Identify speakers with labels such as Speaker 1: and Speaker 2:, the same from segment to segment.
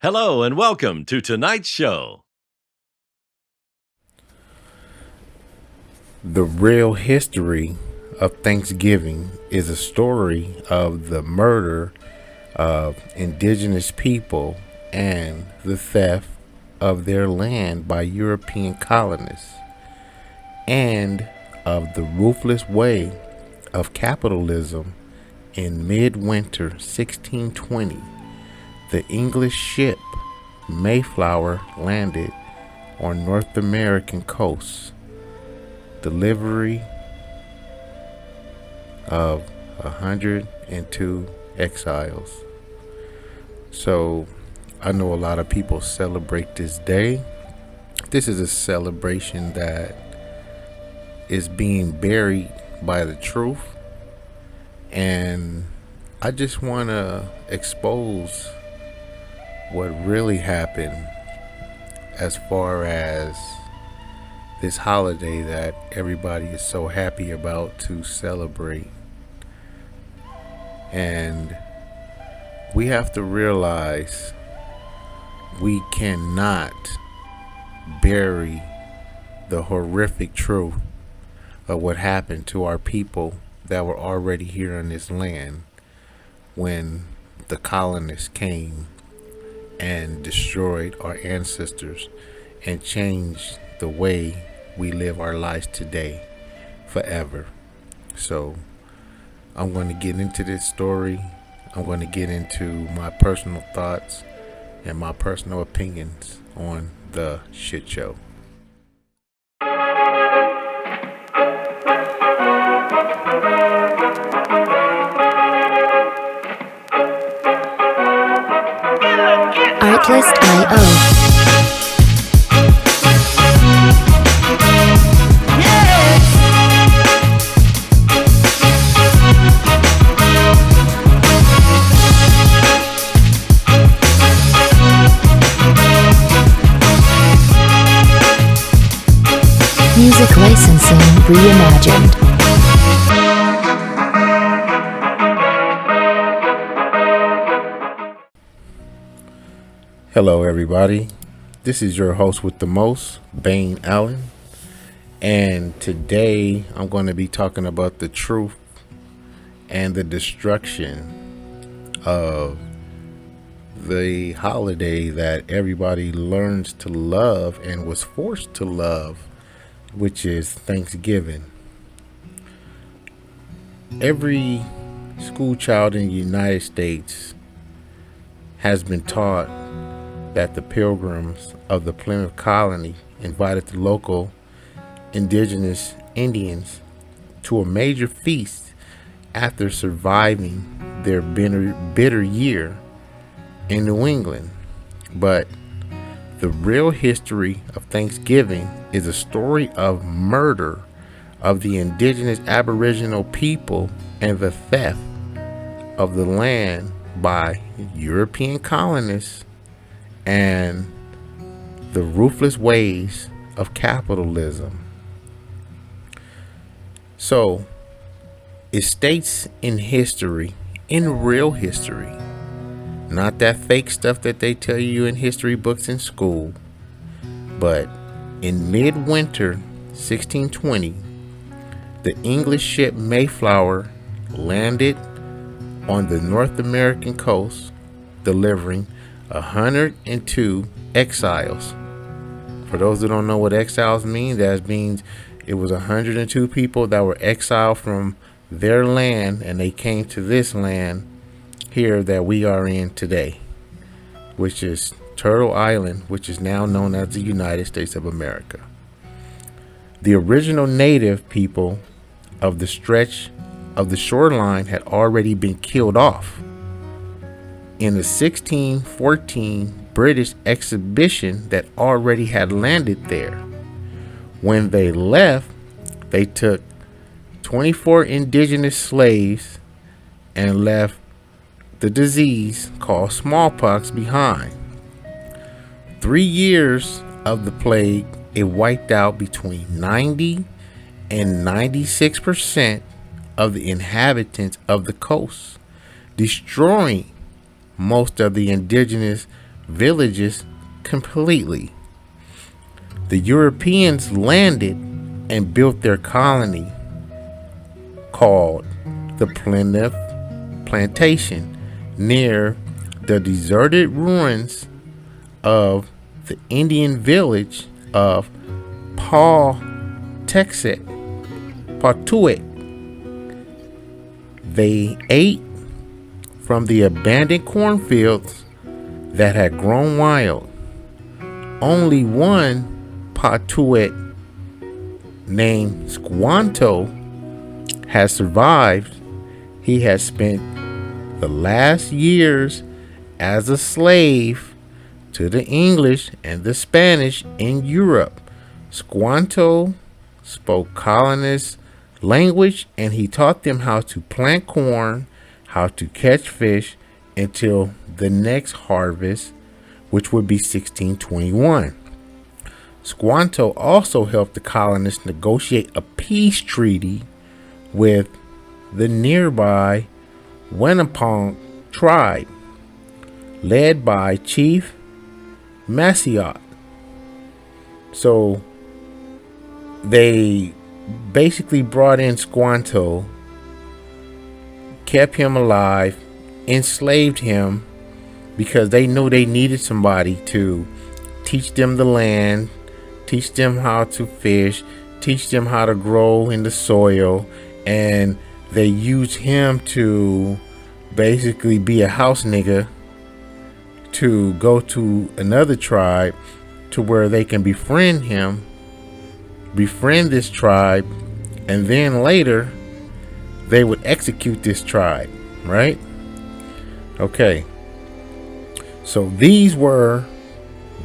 Speaker 1: Hello and welcome to tonight's show.
Speaker 2: The real history of Thanksgiving is a story of the murder of indigenous people and the theft of their land by European colonists, and of the ruthless way of capitalism in midwinter 1620. The English ship Mayflower landed on North American coast. Delivery of 102 exiles. So I know a lot of people celebrate this day. This is a celebration that is being buried by the truth, and I just want to expose what really happened as far as this holiday that everybody is so happy about to celebrate. And we have to realize we cannot bury the horrific truth of what happened to our people that were already here in this land when the colonists came and destroyed our ancestors and changed the way we live our lives today forever. So I'm going to get into this story. I'm going to get into my personal thoughts and my personal opinions on the shit show.
Speaker 3: Artlist.io. Music licensing reimagined.
Speaker 2: Hello, everybody. This is your host with the most, Bane Allen. And today I'm going to be talking about the truth and the destruction of the holiday that everybody learns to love and was forced to love, which is Thanksgiving. Every school child in the United States has been taught that the Pilgrims of the Plymouth Colony invited the local indigenous Indians to a major feast after surviving their bitter year in New England. But the real history of Thanksgiving is a story of murder of the indigenous Aboriginal people and the theft of the land by European colonists and the ruthless ways of capitalism. So it states in history, in real history, not that fake stuff that they tell you in history books in school, but in midwinter 1620, the English ship Mayflower landed on the North American coast, delivering 102 exiles. For those who don't know what exiles mean, that means it was 102 people that were exiled from their land, and they came to this land here that we are in today, which is Turtle Island, which is now known as the United States of America. The original native people of the stretch of the shoreline had already been killed off in the 1614 British expedition that already had landed there. When they left, they took 24 indigenous slaves and left the disease called smallpox behind. 3 years of the plague, it wiped out between 90 and 96% of the inhabitants of the coast, destroying most of the indigenous villages completely. The Europeans landed and built their colony called the Plymouth Plantation near the deserted ruins of the Indian village of Pawtucket. They ate from the abandoned cornfields that had grown wild. Only one Pawtucket named Squanto has survived. He has spent the last years as a slave to the English and the Spanish in Europe. Squanto spoke colonist language, and he taught them how to plant corn, how to catch fish until the next harvest, which would be 1621. Squanto also helped the colonists negotiate a peace treaty with the nearby Winneponk tribe, led by Chief Massacre. So they basically brought in Squanto, kept him alive, enslaved him because they knew they needed somebody to teach them the land, teach them how to fish, teach them how to grow in the soil, and they used him to basically be a house nigga to go to another tribe to where they can befriend this tribe, and then later they would execute this tribe, right? Okay. So these were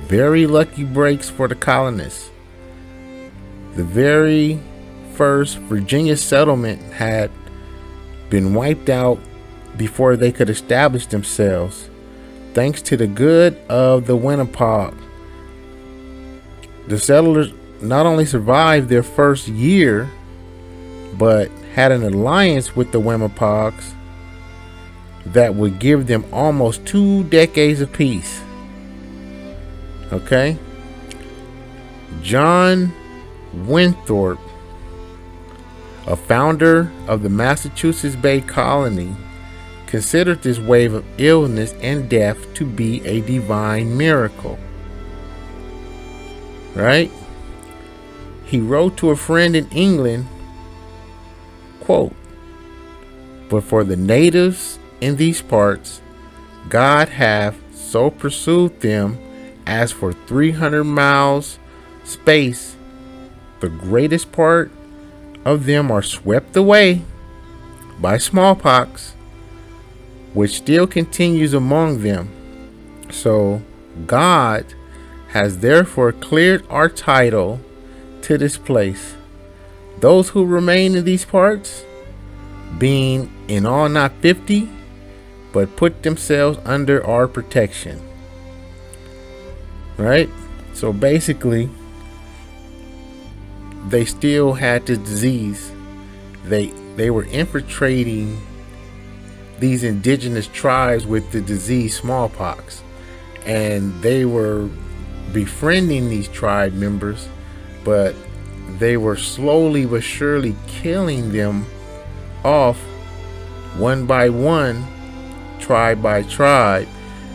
Speaker 2: very lucky breaks for the colonists. The very first Virginia settlement had been wiped out before they could establish themselves. Thanks to the good of the Winneponk, the settlers not only survived their first year, but had an alliance with the Winneponks that would give them almost 2 decades of peace. Okay? John Winthrop, a founder of the Massachusetts Bay Colony, considered this wave of illness and death to be a divine miracle. Right? He wrote to a friend in England, quote, "But for the natives in these parts, God hath so pursued them as for 300 miles space, the greatest part of them are swept away by smallpox, which still continues among them. So God has therefore cleared our title to this place. Those who remain in these parts, being in all not 50, but put themselves under our protection." Right? So basically, they still had the disease. They were infiltrating these indigenous tribes with the disease smallpox, and they were befriending these tribe members, but they were slowly but surely killing them off one by one, tribe by tribe,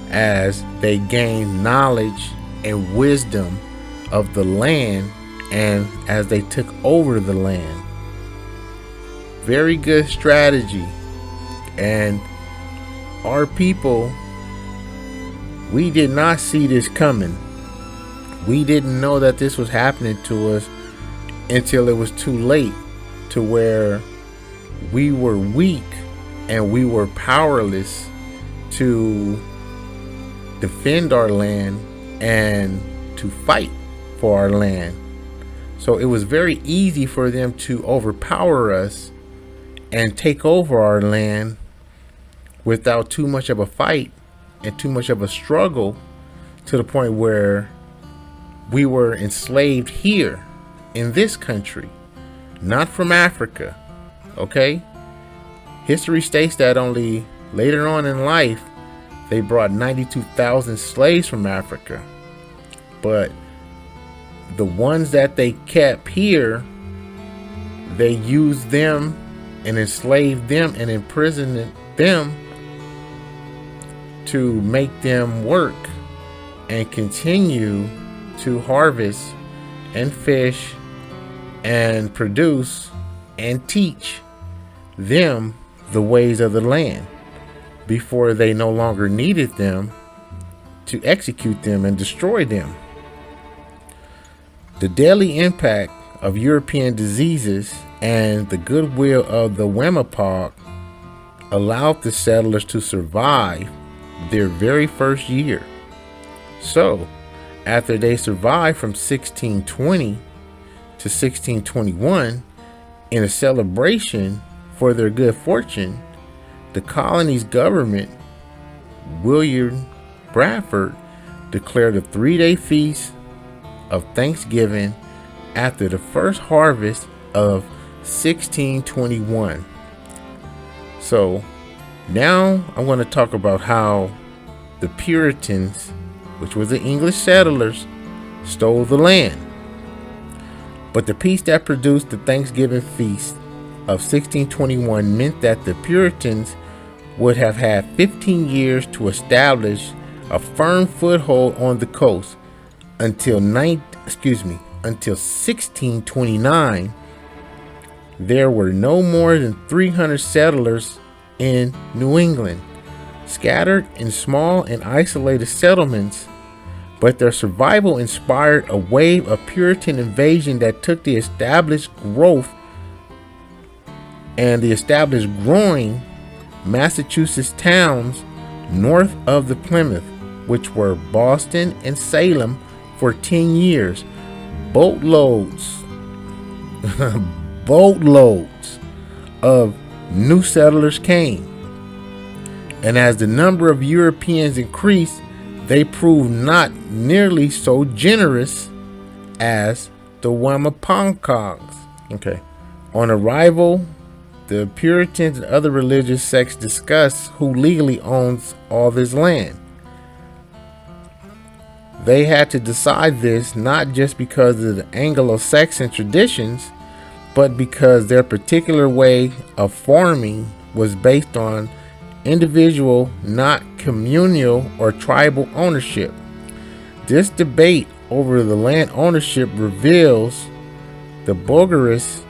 Speaker 2: as they gained knowledge and wisdom of the land and as they took over the land. Very good strategy. And our people, we did not see this coming. We didn't know that this was happening to us until it was too late, to where we were weak and we were powerless to defend our land and to fight for our land. So it was very easy for them to overpower us and take over our land without too much of a fight and too much of a struggle, to the point where we were enslaved here in this country, not from Africa. Okay? History states that only later on in life they brought 92,000 slaves from Africa. But the ones that they kept here, they used them and enslaved them and imprisoned them to make them work and continue to harvest and fish and produce and teach them the ways of the land before they no longer needed them to execute them and destroy them. The deadly impact of European diseases and the goodwill of the Wemapog allowed the settlers to survive their very first year. So, after they survived from 1620 to 1621, in a celebration for their good fortune, the colony's government, William Bradford, declared a 3-day feast of Thanksgiving after the first harvest of 1621. So now I'm going to talk about how the Puritans, which was the English settlers, stole the land. But the peace that produced the Thanksgiving feast of 1621 meant that the Puritans would have had 15 years to establish a firm foothold on the coast until 1629. There were no more than 300 settlers in New England, scattered in small and isolated settlements, but their survival inspired a wave of Puritan invasion that took the established growth and the established growing Massachusetts towns north of the Plymouth, which were Boston and Salem, for 10 years. Boatloads of new settlers came, and as the number of Europeans increased, they proved not nearly so generous as the Wamaponcogs. On arrival, the Puritans and other religious sects discussed who legally owns all this land. They had to decide this not just because of the Anglo-Saxon traditions, but because their particular way of farming was based on individual, not communal or tribal ownership. This debate over the land ownership reveals the bourgeois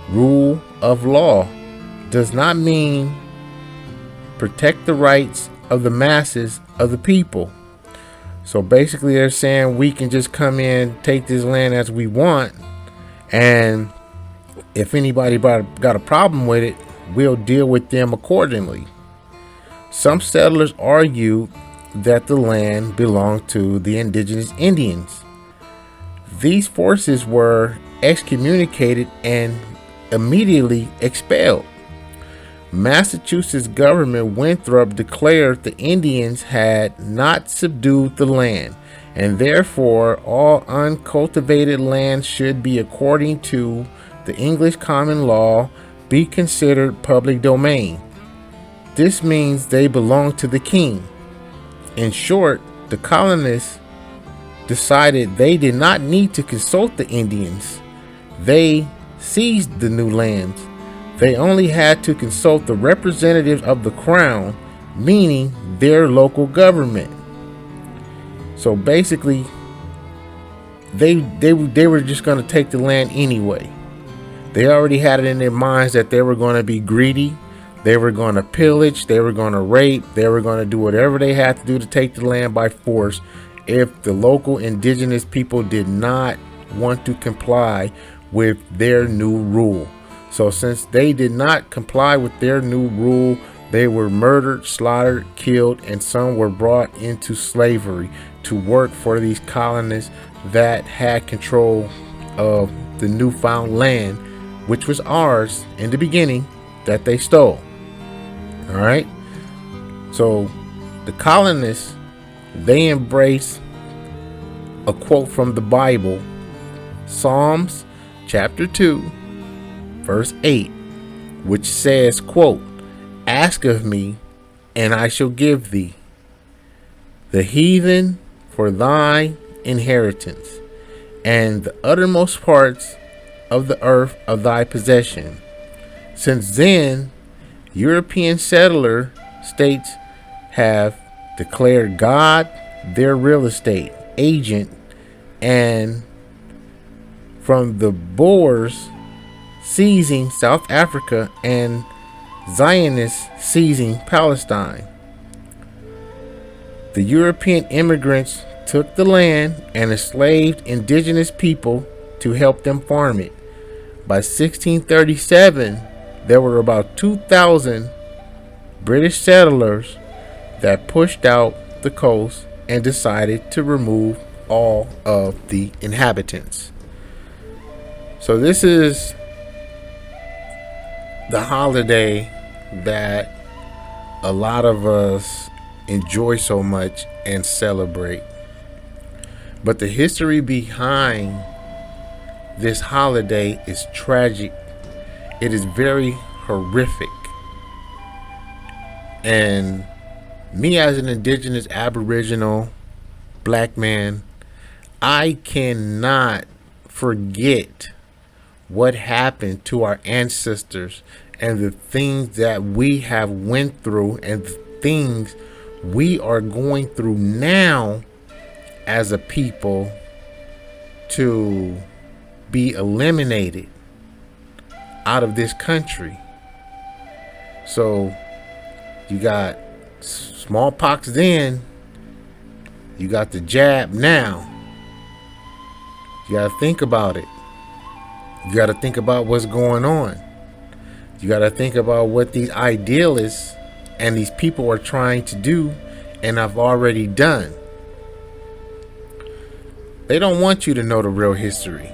Speaker 2: rule of law does not mean protect the rights of the masses of the people. So basically they're saying we can just come in, take this land as we want, and if anybody got a problem with it, we'll deal with them accordingly. Some settlers argued that the land belonged to the indigenous Indians. These forces were excommunicated and immediately expelled. Massachusetts Governor Winthrop declared the Indians had not subdued the land, and therefore all uncultivated land should be, according to the English common law, be considered public domain. This means they belong to the king. In short, the colonists decided they did not need to consult the Indians. They seized the new lands. They only had to consult the representatives of the crown, meaning their local government. So basically, they were just going to take the land anyway. They already had it in their minds that they were going to be greedy. They were going to pillage. They were going to rape. They were going to do whatever they had to do to take the land by force if the local indigenous people did not want to comply with their new rule. So since they did not comply with their new rule, they were murdered, slaughtered, killed, and some were brought into slavery to work for these colonists that had control of the newfound land, which was ours in the beginning, that they stole. All right. So the colonists, they embrace a quote from the Bible, Psalms chapter 2, verse 8, which says, quote, "Ask of me, and I shall give thee, the heathen for thy inheritance, and the uttermost parts of the earth of thy possession. Since then, European settler states have declared God their real estate agent, and from the Boers seizing South Africa and Zionists seizing Palestine. The European immigrants took the land and enslaved indigenous people to help them farm it. By 1637, there were about 2,000 British settlers that pushed out the coast and decided to remove all of the inhabitants. So this is the holiday that a lot of us enjoy so much and celebrate. But the history behind this holiday is tragic. It is very horrific. And me as an indigenous Aboriginal black man, I cannot forget what happened to our ancestors and the things that we have went through and the things we are going through now as a people to be eliminated out of this country. So you got smallpox then, you got the jab now. You got to think about it. You got to think about what's going on. You got to think about what these idealists and these people are trying to do and have already done. They don't want you to know the real history.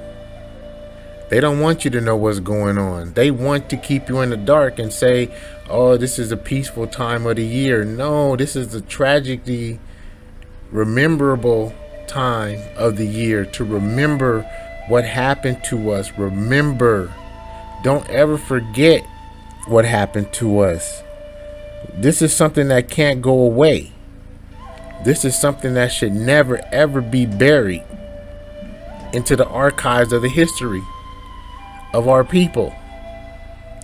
Speaker 2: They don't want you to know what's going on. They want to keep you in the dark and say, oh, this is a peaceful time of the year. No, this is a tragically rememberable time of the year to remember what happened to us. Remember, don't ever forget what happened to us. This is something that can't go away. This is something that should never ever be buried into the archives of the history of our people.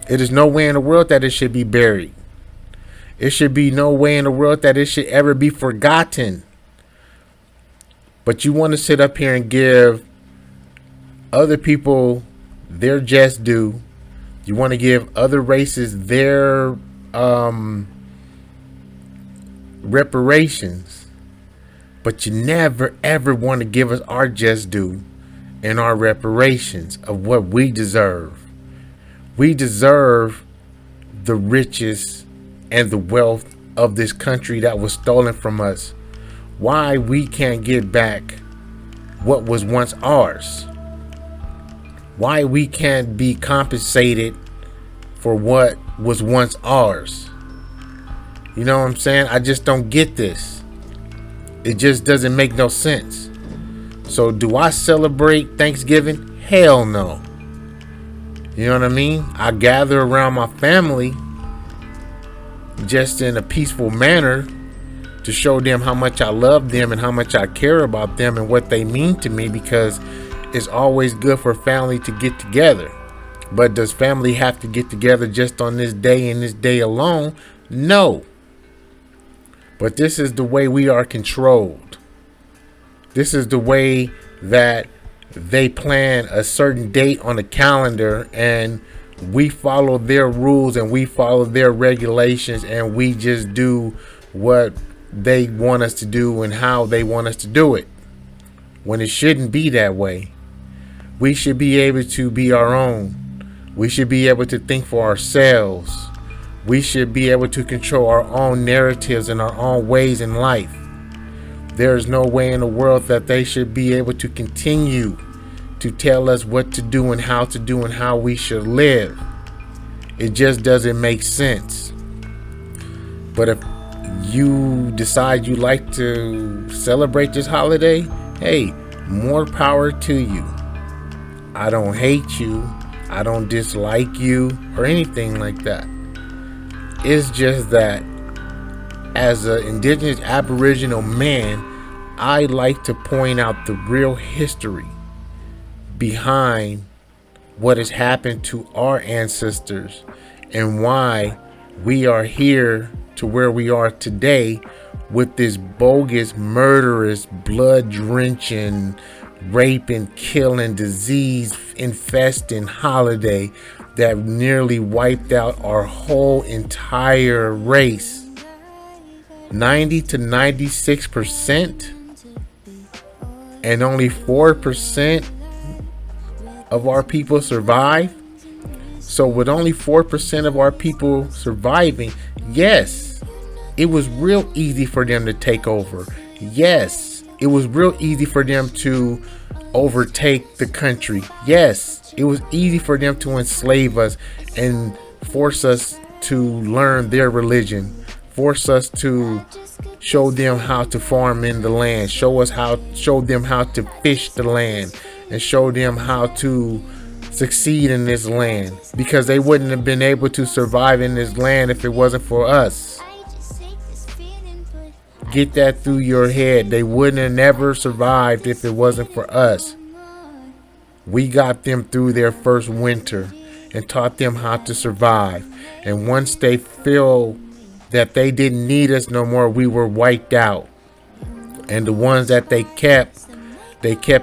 Speaker 2: It is no way in the world that it should be buried. It should be no way in the world that it should ever be forgotten. But you want to sit up here and give other people their just due. You want to give other races their reparations. But you never ever want to give us our just due and our reparations of what we deserve. We deserve the riches and the wealth of this country that was stolen from us. Why we can't get back what was once ours? Why we can't be compensated for what was once ours? You know what I'm saying? I just don't get this. It just doesn't make no sense. So do I celebrate Thanksgiving? Hell no. You know what I mean? I gather around my family just in a peaceful manner to show them how much I love them and how much I care about them and what they mean to me, because it's always good for family to get together. But does family have to get together just on this day and this day alone? No. But this is the way we are controlled. This is the way that they plan a certain date on the calendar, and we follow their rules and we follow their regulations, and we just do what they want us to do and how they want us to do it, when it shouldn't be that way. We should be able to be our own. We should be able to think for ourselves. We should be able to control our own narratives and our own ways in life. There is no way in the world that they should be able to continue to tell us what to do and how we should live. It just doesn't make sense. But if you decide you like to celebrate this holiday, hey, more power to you. I don't hate you. I don't dislike you or anything like that. It's just that as an indigenous aboriginal man, I like to point out the real history behind what has happened to our ancestors and why we are here to where we are today with this bogus, murderous, blood-drenching, raping, killing, disease-infesting holiday that nearly wiped out our whole entire race. 90 to 96%, and only 4% of our people survive. So with only 4% of our people surviving, yes, it was real easy for them to take over. Yes, it was real easy for them to overtake the country. Yes, it was easy for them to enslave us and force us to learn their religion, force us to show them how to farm in the land, show them how to fish the land, and show them how to succeed in this land, because they wouldn't have been able to survive in this land if it wasn't for us. Get that through your head. They wouldn't have never survived if it wasn't for us. We got them through their first winter and taught them how to survive. And once they feel that they didn't need us no more, we were wiped out. And the ones that they kept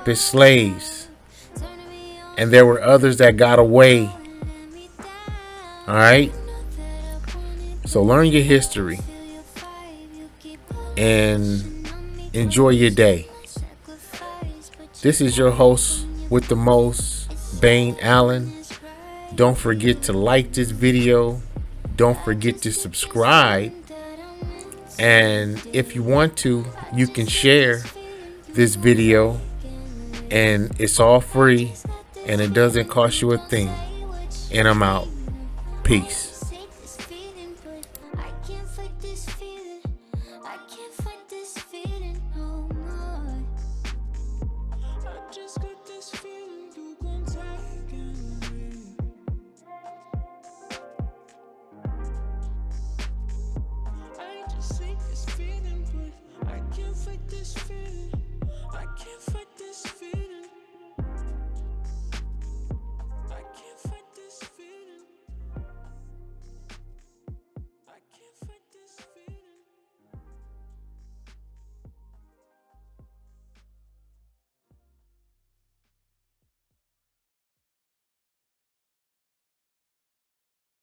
Speaker 2: as slaves. And there were others that got away. All right. So learn your history and enjoy your day. This is your host with the most, Bane Allen. Don't forget to like this video. Don't forget to subscribe. And if you want to, you can share this video. And it's all free. And it doesn't cost you a thing. And I'm out. Peace.